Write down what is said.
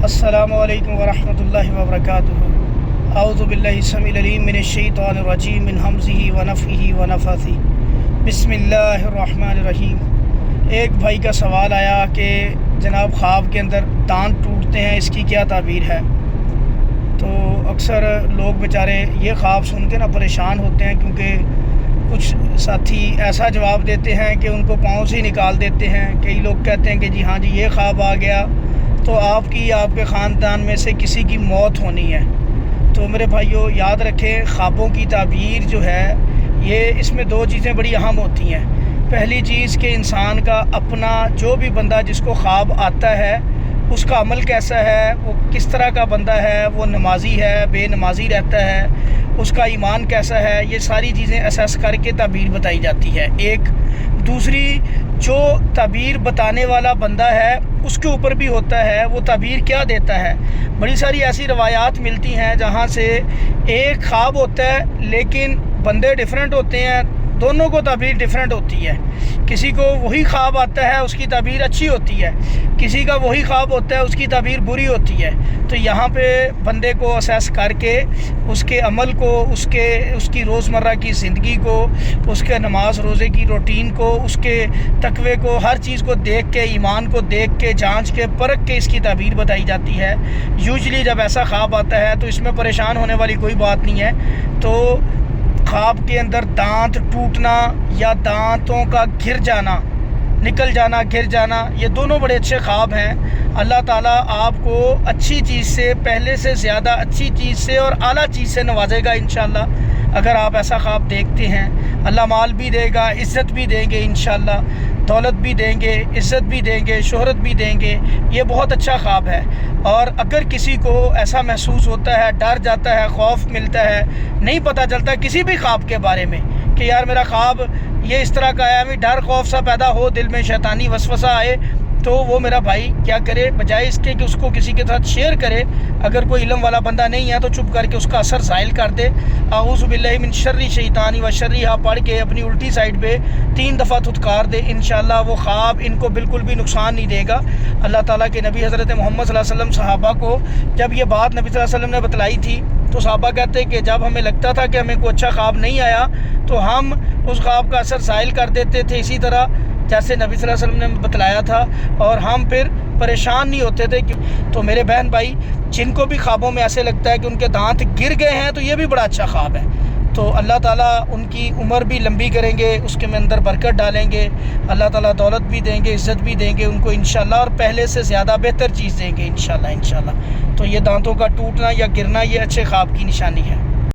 السلام علیکم ورحمۃ اللہ وبرکاتہ۔ اعوذ باللہ السمیع العلیم من الشیطان الرجیم من ہمزہ ونفخہ ونفثہ۔ بسم اللہ الرحمن الرحیم۔ ایک بھائی کا سوال آیا کہ جناب خواب کے اندر دانت ٹوٹتے ہیں، اس کی کیا تعبیر ہے؟ تو اکثر لوگ بیچارے یہ خواب سن کے پریشان ہوتے ہیں، کیونکہ کچھ ساتھی ایسا جواب دیتے ہیں کہ ان کو پاؤں سے ہی نکال دیتے ہیں۔ کئی لوگ کہتے ہیں کہ جی ہاں جی یہ خواب آ گیا تو آپ کے خاندان میں سے کسی کی موت ہونی ہے۔ تو میرے بھائیوں یاد رکھیں، خوابوں کی تعبیر جو ہے یہ اس میں دو چیزیں بڑی اہم ہوتی ہیں۔ پہلی چیز کہ انسان کا اپنا جو بھی بندہ جس کو خواب آتا ہے اس کا عمل کیسا ہے، وہ کس طرح کا بندہ ہے، وہ نمازی ہے، بے نمازی رہتا ہے، اس کا ایمان کیسا ہے، یہ ساری چیزیں اسیس کر کے تعبیر بتائی جاتی ہے۔ ایک دوسری، جو تعبیر بتانے والا بندہ ہے اس کے اوپر بھی ہوتا ہے وہ تعبیر کیا دیتا ہے۔ بڑی ساری ایسی روایات ملتی ہیں جہاں سے ایک خواب ہوتا ہے لیکن بندے ڈیفرنٹ ہوتے ہیں، دونوں کو تعبیر ڈیفرنٹ ہوتی ہے۔ کسی کو وہی خواب آتا ہے اس کی تعبیر اچھی ہوتی ہے، کسی کا وہی خواب ہوتا ہے اس کی تعبیر بری ہوتی ہے۔ تو یہاں پہ بندے کو اسیس کر کے اس کے عمل کو، اس کی روزمرہ کی زندگی کو، اس کے نماز روزے کی روٹین کو، اس کے تقوی کو، ہر چیز کو دیکھ کے، ایمان کو دیکھ کے، جانچ کے، پرکھ کے اس کی تعبیر بتائی جاتی ہے۔ یوزلی جب ایسا خواب آتا ہے تو اس میں پریشان ہونے والی کوئی بات نہیں ہے۔ تو خواب کے اندر دانت ٹوٹنا یا دانتوں کا گر جانا، نکل جانا، گر جانا، یہ دونوں بڑے اچھے خواب ہیں۔ اللہ تعالیٰ آپ کو اچھی چیز سے، پہلے سے زیادہ اچھی چیز سے اور اعلیٰ چیز سے نوازے گا انشاءاللہ۔ اگر آپ ایسا خواب دیکھتے ہیں، اللہ مال بھی دے گا، عزت بھی دیں گے انشاءاللہ، دولت بھی دیں گے، عزت بھی دیں گے، شہرت بھی دیں گے۔ یہ بہت اچھا خواب ہے۔ اور اگر کسی کو ایسا محسوس ہوتا ہے، ڈر جاتا ہے، خوف ملتا ہے، نہیں پتہ چلتا کسی بھی خواب کے بارے میں کہ یار میرا خواب یہ اس طرح کا ہے، ڈر خوف سا پیدا ہو، دل میں شیطانی وسوسہ آئے، تو وہ میرا بھائی کیا کرے، بجائے اس کے کہ اس کو کسی کے ساتھ شیئر کرے، اگر کوئی علم والا بندہ نہیں ہے تو چپ کر کے اس کا اثر زائل کر دے۔ اعوذ باللہ من شر شیطان و شرہ پڑھ کے اپنی الٹی سائڈ پہ 3 دفعہ دھتکار دے، انشاءاللہ وہ خواب ان کو بالکل بھی نقصان نہیں دے گا۔ اللہ تعالیٰ کے نبی حضرت محمد صلی اللہ علیہ وسلم صحابہ کو جب یہ بات نبی صلی اللہ علیہ وسلم نے بتلائی تھی تو صحابہ کہتے ہیں کہ جب ہمیں لگتا تھا کہ ہمیں کوئی اچھا خواب نہیں آیا تو ہم اس خواب کا اثر زائل کر دیتے تھے، اسی طرح جیسے نبی صلی اللہ علیہ وسلم نے بتلایا تھا، اور ہم پھر پریشان نہیں ہوتے تھے۔ تو میرے بہن بھائی جن کو بھی خوابوں میں ایسے لگتا ہے کہ ان کے دانت گر گئے ہیں تو یہ بھی بڑا اچھا خواب ہے۔ تو اللہ تعالیٰ ان کی عمر بھی لمبی کریں گے، اس کے اندر برکت ڈالیں گے، اللہ تعالیٰ دولت بھی دیں گے، عزت بھی دیں گے ان کو انشاءاللہ، اور پہلے سے زیادہ بہتر چیز دیں گے انشاءاللہ۔ تو یہ دانتوں کا ٹوٹنا یا گرنا یہ اچھے خواب کی نشانی ہے۔